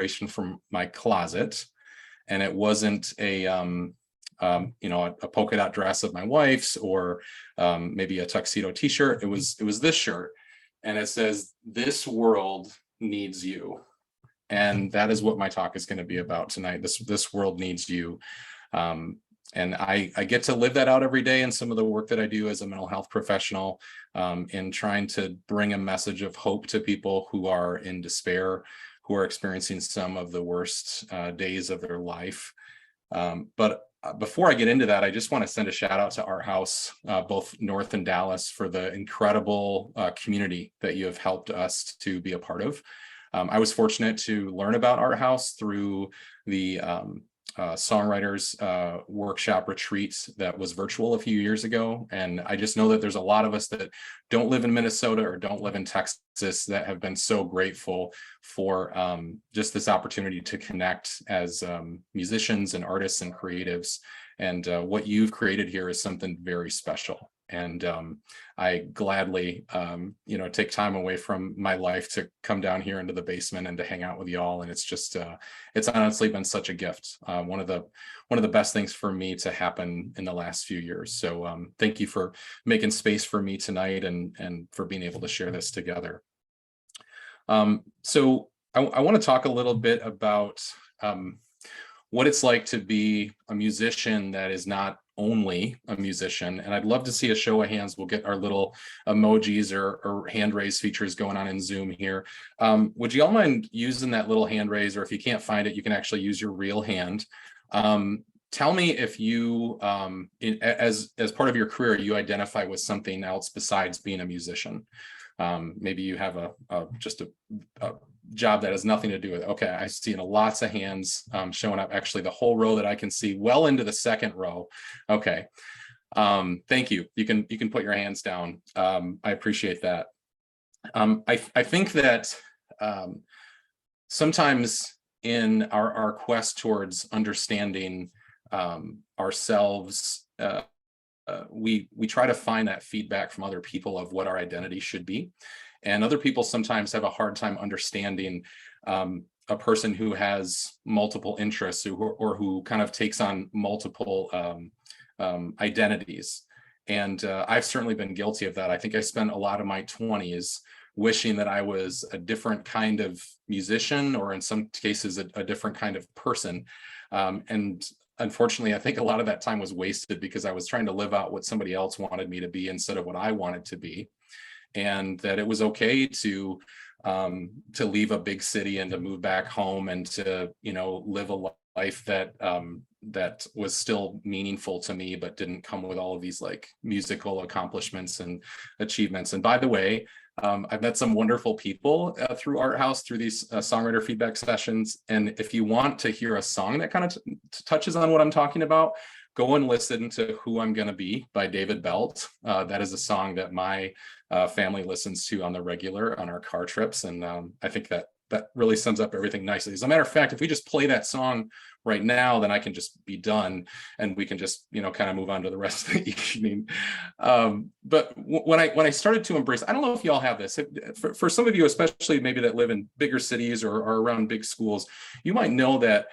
from my closet, and it wasn't a a polka dot dress of my wife's, or maybe a tuxedo t-shirt. It was this shirt, and it says, "This world needs you." And that is what my talk is going to be about tonight. This world needs you. And I get to live that out every day in some of the work that I do as a mental health professional, in trying to bring a message of hope to people who are in despair, who are experiencing some of the worst days of their life. But before I get into that, I just want to send a shout out to Art House, both North and Dallas, for the incredible community that you have helped us to be a part of. I was fortunate to learn about Art House through the Songwriters workshop retreat that was virtual a few years ago. And I just know that there's a lot of us that don't live in Minnesota or don't live in Texas that have been so grateful for just this opportunity to connect as musicians and artists and creatives. And what you've created here is something very special. And I gladly, take time away from my life to come down here into the basement and to hang out with y'all. And it's just, it's honestly been such a gift. One of the best things for me to happen in the last few years. So thank you for making space for me tonight and for being able to share this together. So I want to talk a little bit about what it's like to be a musician that is not only a musician. And I'd love to see a show of hands. We'll get our little emojis or hand raise features going on in Zoom here. Would you all mind using that little hand raise, or if you can't find it, you can actually use your real hand. Tell me if you, as part of your career, you identify with something else besides being a musician. Maybe you have just a job that has nothing to do with it. Okay, I see lots of hands showing up. Actually, the whole row that I can see, well into the second row. Okay, thank you. You can put your hands down. I appreciate that. I think that sometimes in our quest towards understanding ourselves, we try to find that feedback from other people of what our identity should be. And other people sometimes have a hard time understanding a person who has multiple interests or who kind of takes on multiple identities. And I've certainly been guilty of that. I think I spent a lot of my 20s wishing that I was a different kind of musician, or in some cases, a different kind of person. And unfortunately, I think a lot of that time was wasted because I was trying to live out what somebody else wanted me to be instead of what I wanted to be. And that it was okay to leave a big city and to move back home and to, live a life that that was still meaningful to me, but didn't come with all of these like musical accomplishments and achievements. And by the way, I've met some wonderful people through Art House, through these songwriter feedback sessions. And if you want to hear a song that kind of touches on what I'm talking about, go and listen to Who I'm Gonna Be by David Belt. That is a song that my family listens to on the regular on our car trips. And I think that really sums up everything nicely. As a matter of fact, if we just play that song right now, then I can just be done and we can just, kind of move on to the rest of the evening. But when I started to embrace, I don't know if you all have this, for some of you, especially maybe that live in bigger cities or are around big schools, you might know that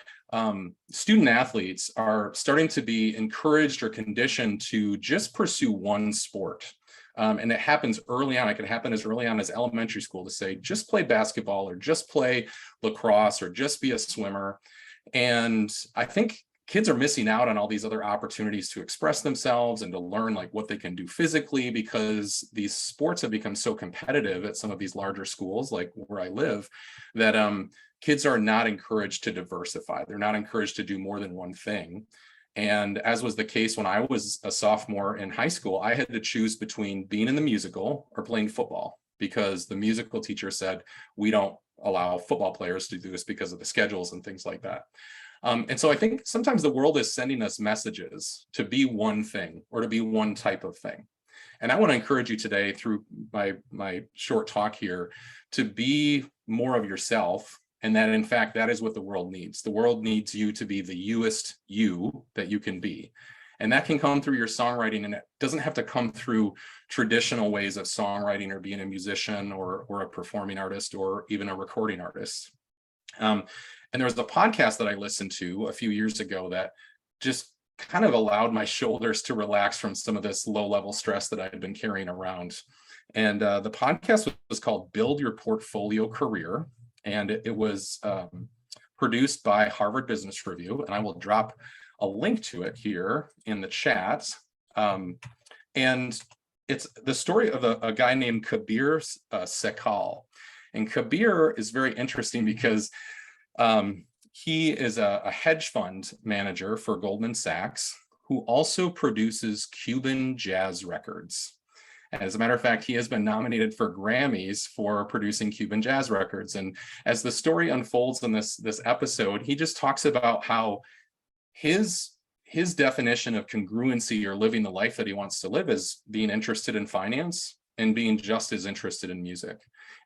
student athletes are starting to be encouraged or conditioned to just pursue one sport. And it happens early on. It can happen as early on as elementary school to say, just play basketball or just play lacrosse or just be a swimmer. And I think kids are missing out on all these other opportunities to express themselves and to learn like what they can do physically, because these sports have become so competitive at some of these larger schools, like where I live, that kids are not encouraged to diversify. They're not encouraged to do more than one thing. And as was the case when I was a sophomore in high school, I had to choose between being in the musical or playing football, because the musical teacher said, we don't allow football players to do this because of the schedules and things like that. And so I think sometimes the world is sending us messages to be one thing or to be one type of thing. And I want to encourage you today through my short talk here to be more of yourself. And that, in fact, that is what the world needs. The world needs you to be the youest you that you can be. And that can come through your songwriting, and it doesn't have to come through traditional ways of songwriting or being a musician or a performing artist or even a recording artist. And there was a podcast that I listened to a few years ago that just kind of allowed my shoulders to relax from some of this low-level stress that I had been carrying around. And the podcast was called Build Your Portfolio Career. And it was produced by Harvard Business Review. And I will drop a link to it here in the chat. And it's the story of a guy named Kabir Sekal. And Kabir is very interesting because he is a hedge fund manager for Goldman Sachs, who also produces Cuban jazz records. And as a matter of fact, he has been nominated for Grammys for producing Cuban jazz records. And as the story unfolds in this episode, he just talks about how his definition of congruency, or living the life that he wants to live, is being interested in finance and being just as interested in music.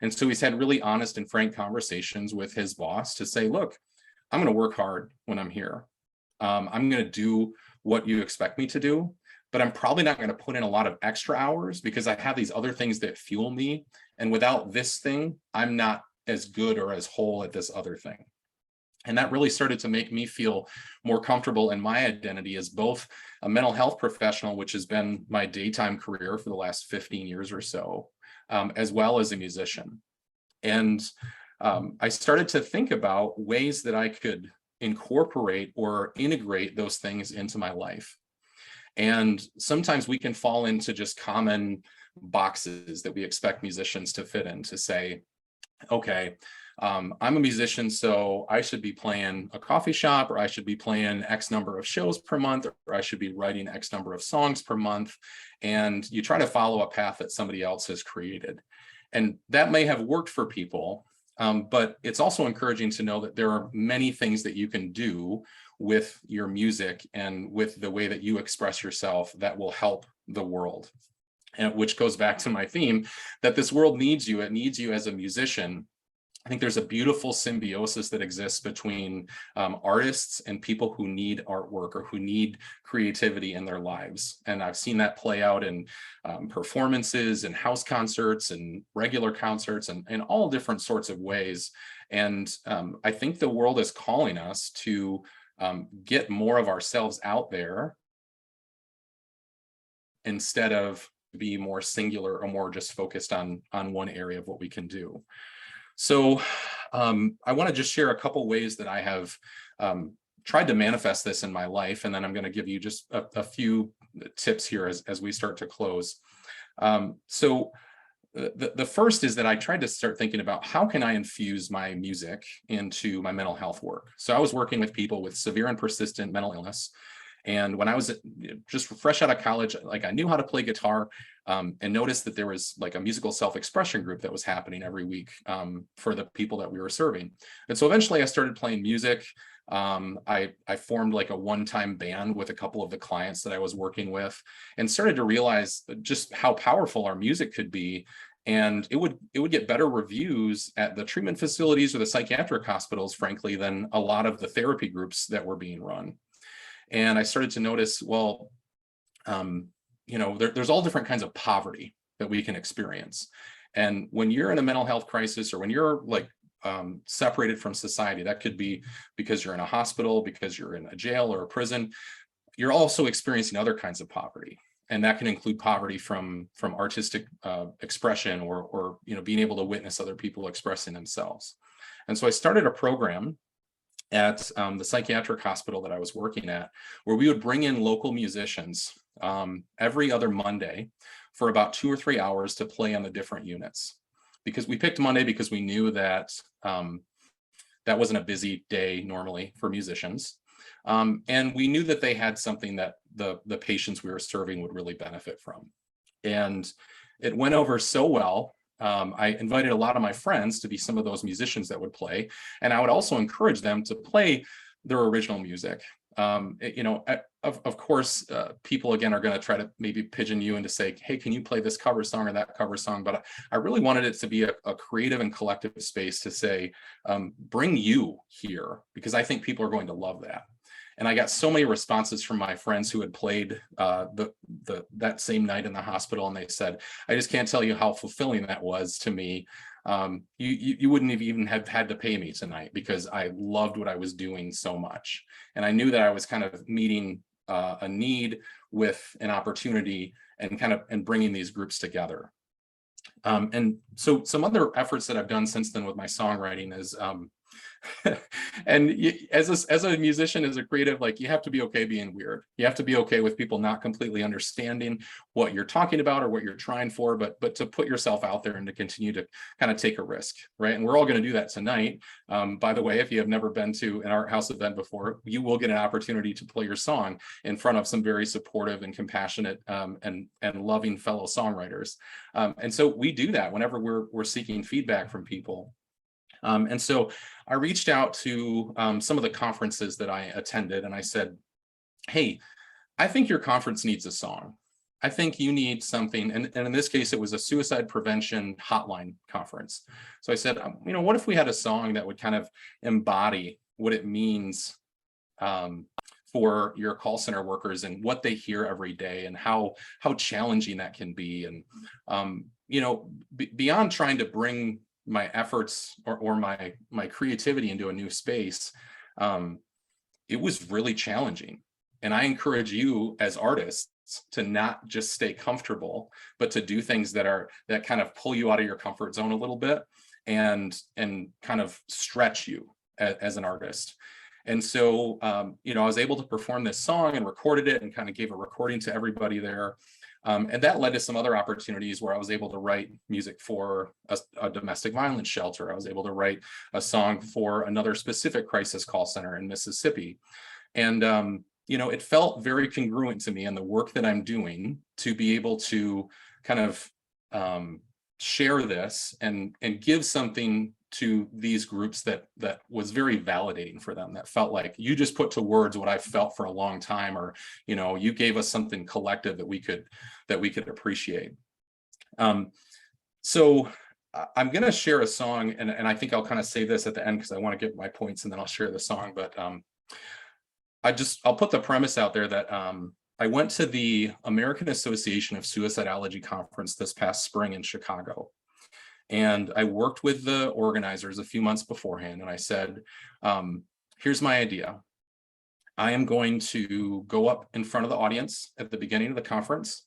And so he's had really honest and frank conversations with his boss to say, look, I'm going to work hard when I'm here. I'm going to do what you expect me to do, but I'm probably not going to put in a lot of extra hours because I have these other things that fuel me. And without this thing, I'm not as good or as whole at this other thing. And that really started to make me feel more comfortable in my identity as both a mental health professional, which has been my daytime career for the last 15 years or so, as well as a musician. And I started to think about ways that I could incorporate or integrate those things into my life. And sometimes we can fall into just common boxes that we expect musicians to fit in, to say, okay, I'm a musician, so I should be playing a coffee shop, or I should be playing X number of shows per month, or I should be writing X number of songs per month. And you try to follow a path that somebody else has created. And that may have worked for people, but it's also encouraging to know that there are many things that you can do with your music and with the way that you express yourself that will help the world. And which goes back to my theme that this world needs you. It needs you as a musician. I think there's a beautiful symbiosis that exists between artists and people who need artwork or who need creativity in their lives. And I've seen that play out in performances and house concerts and regular concerts and in all different sorts of ways. And I think the world is calling us to get more of ourselves out there instead of be more singular or more just focused on one area of what we can do. So I want to just share a couple ways that I have tried to manifest this in my life, and then I'm going to give you just a few tips here as we start to close. So the first is that I tried to start thinking about how can I infuse my music into my mental health work. So I was working with people with severe and persistent mental illness. And when I was just fresh out of college, like I knew how to play guitar, and noticed that there was like a musical self-expression group that was happening every week for the people that we were serving. And so eventually I started playing music. I formed like a one-time band with a couple of the clients that I was working with, and started to realize just how powerful our music could be. And it would get better reviews at the treatment facilities or the psychiatric hospitals, frankly, than a lot of the therapy groups that were being run. And I started to notice, well, there's all different kinds of poverty that we can experience. And when you're in a mental health crisis, or when you're like separated from society, that could be because you're in a hospital, because you're in a jail or a prison, you're also experiencing other kinds of poverty. And that can include poverty from artistic expression or being able to witness other people expressing themselves. And so I started a program at the psychiatric hospital that I was working at, where we would bring in local musicians every other Monday for about 2 or 3 hours to play on the different units. Because we picked Monday because we knew that that wasn't a busy day normally for musicians. And we knew that they had something that the patients we were serving would really benefit from. And it went over so well. I invited a lot of my friends to be some of those musicians that would play, and I would also encourage them to play their original music. Of course, people again are going to try to maybe pigeon you into say, hey, can you play this cover song or that cover song? But I really wanted it to be a creative and collective space to say, bring you here, because I think people are going to love that. And I got so many responses from my friends who had played that same night in the hospital, and they said, I just can't tell you how fulfilling that was to me, you wouldn't have even have had to pay me tonight, because I loved what I was doing so much. And I knew that I was kind of meeting a need with an opportunity, and bringing these groups together. And so some other efforts that I've done since then with my songwriting is, and as a musician, as a creative, like, you have to be okay being weird. You have to be okay with people not completely understanding what you're talking about or what you're trying for, but to put yourself out there and to continue to kind of take a risk, right? And we're all going to do that tonight. By the way, if you have never been to an art house event before, you will get an opportunity to play your song in front of some very supportive and compassionate and loving fellow songwriters. And so we do that whenever we're seeking feedback from people. And so I reached out to some of the conferences that I attended, and I said, hey, I think your conference needs a song. I think you need something. And in this case, it was a suicide prevention hotline conference. So I said, what if we had a song that would kind of embody what it means for your call center workers and what they hear every day, and how challenging that can be. And, beyond trying to bring my efforts or my creativity into a new space, it was really challenging. And I encourage you as artists to not just stay comfortable, but to do things that kind of pull you out of your comfort zone a little bit, and kind of stretch you as an artist. And so, I was able to perform this song and recorded it and kind of gave a recording to everybody there. And that led to some other opportunities where I was able to write music for a domestic violence shelter. I was able to write a song for another specific crisis call center in Mississippi. And, it felt very congruent to me and the work that I'm doing to be able to kind of share this and give something to these groups that was very validating for them, that felt like you just put to words what I felt for a long time, or you gave us something collective that we could appreciate. So I'm going to share a song, and I think I'll kind of say this at the end because I want to get my points and then I'll share the song. But I'll put the premise out there that I went to the American Association of Suicidology conference this past spring in Chicago. And I worked with the organizers a few months beforehand, and I said, here's my idea. I am going to go up in front of the audience at the beginning of the conference,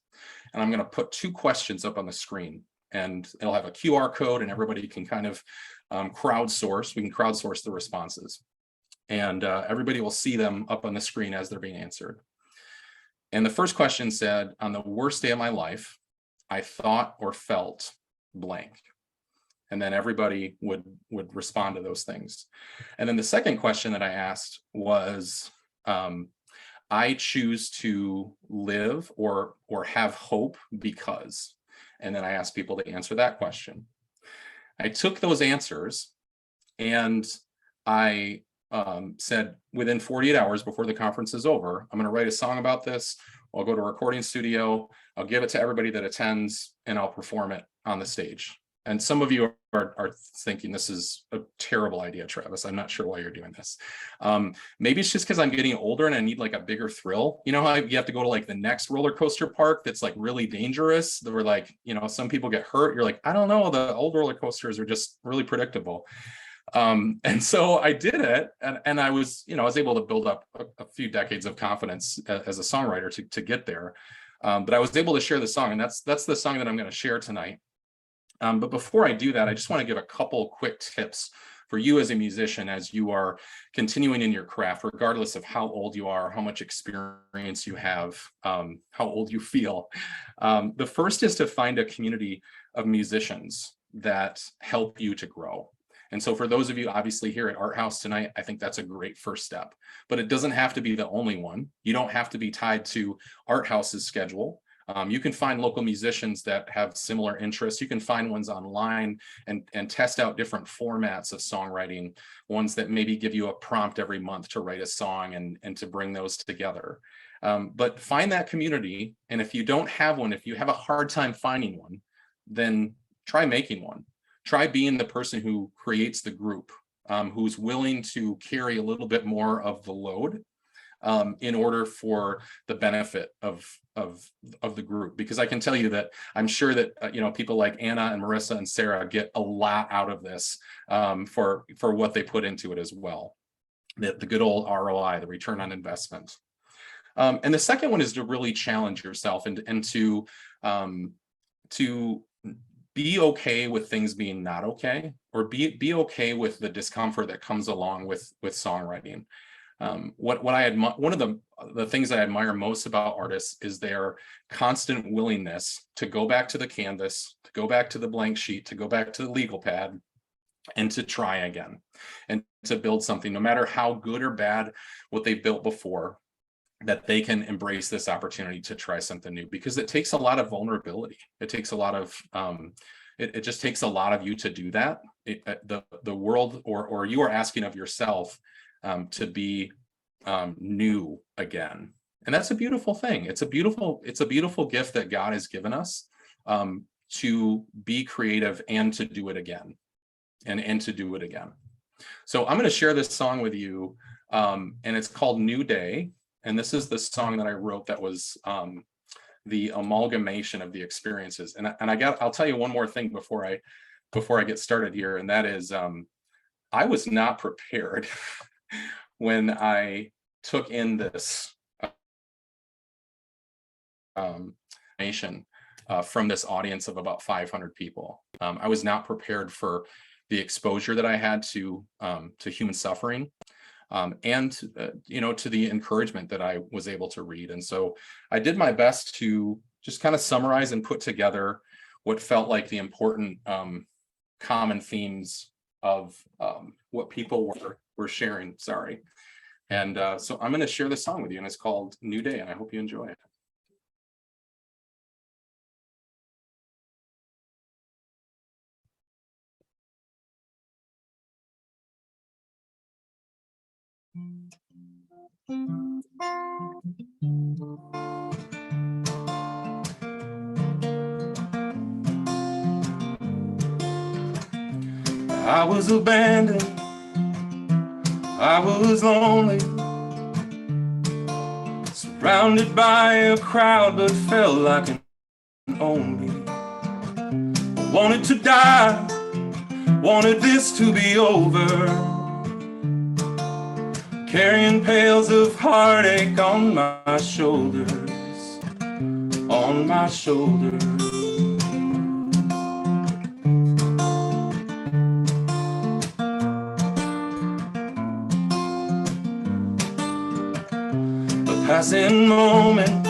and I'm going to put 2 questions up on the screen, and it'll have a QR code, and everybody can kind of crowdsource. We can crowdsource the responses, and everybody will see them up on the screen as they're being answered. And the first question said, on the worst day of my life, I thought or felt blank. And then everybody would respond to those things. And then the second question that I asked was, I choose to live or have hope because. And then I asked people to answer that question. I took those answers and I said, within 48 hours before the conference is over, I'm going to write a song about this. I'll go to a recording studio. I'll give it to everybody that attends, and I'll perform it on the stage. And some of you are thinking this is a terrible idea, Travis. I'm not sure why you're doing this. Maybe it's just because I'm getting older and I need like a bigger thrill. You know how you have to go to like the next roller coaster park that's like really dangerous. That were like, some people get hurt. You're like, I don't know. The old roller coasters are just really predictable. And so I did it, and I was able to build up a few decades of confidence as a songwriter to get there. But I was able to share the song, and that's the song that I'm going to share tonight. But before I do that, I just want to give a couple quick tips for you as a musician as you are continuing in your craft, regardless of how old you are, how much experience you have, how old you feel. The first is to find a community of musicians that help you to grow. And so for those of you obviously here at Art House tonight, I think that's a great first step, but it doesn't have to be the only one. You don't have to be tied to Art House's schedule. You can find local musicians that have similar interests. You can find ones online and test out different formats of songwriting, ones that maybe give you a prompt every month to write a song and to bring those together. But find that community. And if you don't have one, if you have a hard time finding one, then try making one. Try being the person who creates the group, who's willing to carry a little bit more of the load. in order for the benefit of the group. Because I can tell you that I'm sure that people like Anna and Marissa and Sarah get a lot out of this for what they put into it as well. The good old ROI, the return on investment. And the second one is to really challenge yourself and to be okay with things being not okay, or be okay with the discomfort that comes along with songwriting. One of the things I admire most about artists is their constant willingness to go back to the canvas, to go back to the blank sheet, to go back to the legal pad, and to try again, and to build something, no matter how good or bad what they built before, that they can embrace this opportunity to try something new, because it takes a lot of vulnerability. It takes a lot of it just takes a lot of you to do that. The world, or you are asking of yourself to be new again, and that's a beautiful thing. It's a beautiful gift that God has given us, to be creative and to do it again, and to do it again. So I'm going to share this song with you, and it's called New Day. And this is the song that I wrote that was the amalgamation of the experiences. And I'll tell you one more thing before I get started here, and that is I was not prepared when I took in this information from this audience of about 500 people. I was not prepared for the exposure that I had to human suffering. And to the encouragement that I was able to read. And so I did my best to just kind of summarize and put together what felt like the important common themes of what people were sharing. Sorry. And so I'm going to share this song with you, and it's called New Day, and I hope you enjoy it. I was abandoned, I was lonely, surrounded by a crowd, but felt like an own me. I wanted to die, wanted this to be over, carrying pails of heartache on my shoulders, on my shoulders. A passing moment,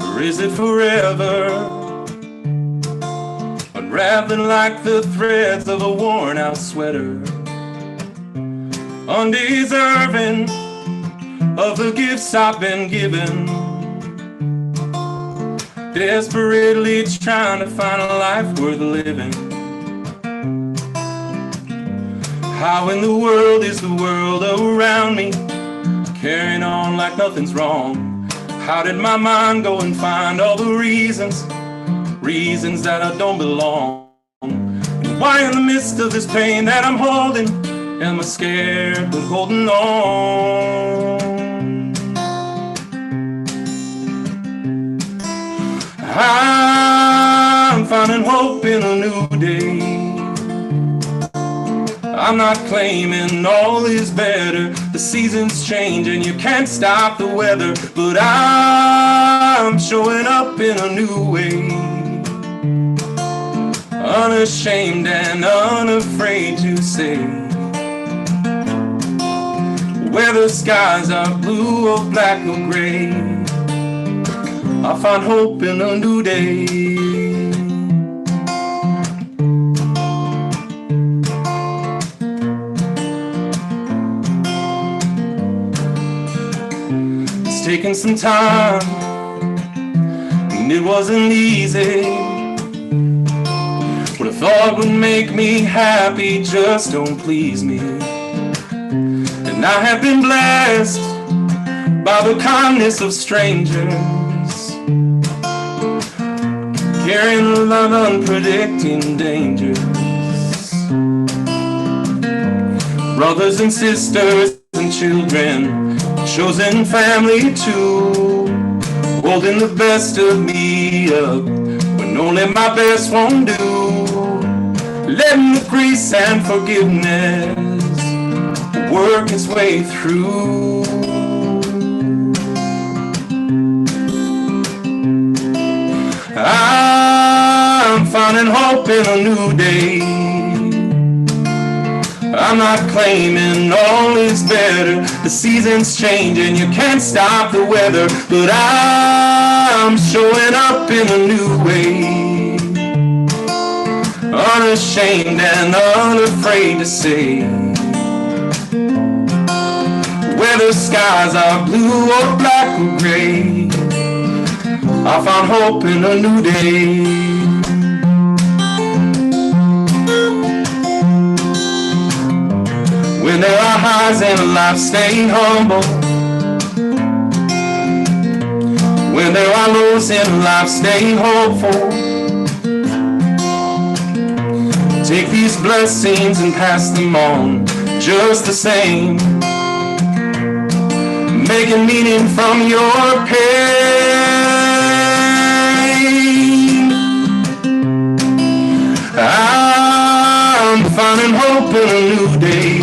or is it forever? Unraveling like the threads of a worn out sweater, undeserving of the gifts I've been given, desperately trying to find a life worth living. How in the world is the world around me carrying on like nothing's wrong? How did my mind go and find all the reasons that I don't belong? And why in the midst of this pain that I'm holding am I scared but holding on? I'm finding hope in a new day. I'm not claiming all is better. The seasons change and you can't stop the weather, but I'm showing up in a new way, unashamed and unafraid to say, whether skies are blue or black or gray, I'll find hope in a new day. It's taken some time, and it wasn't easy. What I thought would make me happy just don't please me. And I have been blessed by the kindness of strangers, carrying the love unpredicting dangers. Brothers and sisters and children chosen family too, holding the best of me up when only my best won't do, letting the grace and forgiveness work its way through. I'm finding hope in a new day. I'm not claiming all is better. The seasons change and you can't stop the weather, but I'm showing up in a new way, unashamed and unafraid to say, whether skies are blue or black or gray, I found hope in a new day. When there are highs in life, stay humble. When there are lows in life, stay hopeful. Take these blessings and pass them on just the same, making meaning from your pain. I'm finding hope in a new day.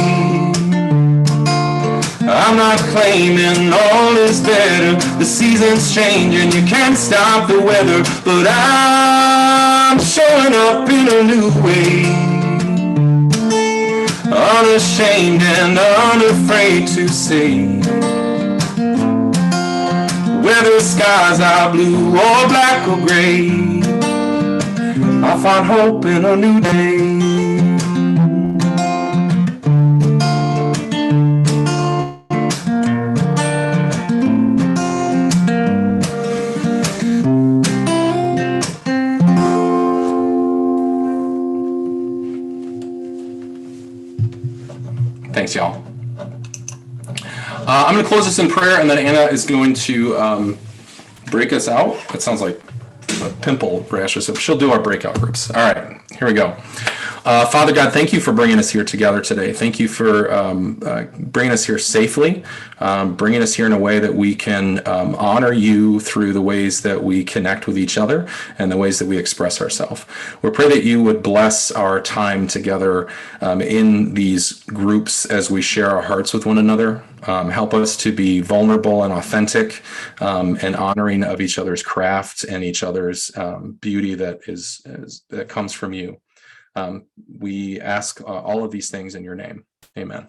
I'm not claiming all is better. The seasons change and you can't stop the weather, but I'm showing up in a new way, unashamed and unafraid to say, whether skies are blue or black or gray, I find hope in a new day. Thanks, y'all. I'm going to close this in prayer, and then Anna is going to break us out. That sounds like a pimple rash, so she'll do our breakout groups. All right, here we go. Father God, thank you for bringing us here together today. Thank you for bringing us here safely, bringing us here in a way that we can honor you through the ways that we connect with each other and the ways that we express ourselves. We pray that you would bless our time together in these groups as we share our hearts with one another. Help us to be vulnerable and authentic and honoring of each other's craft and each other's beauty that comes from you. We ask all of these things in your name. Amen.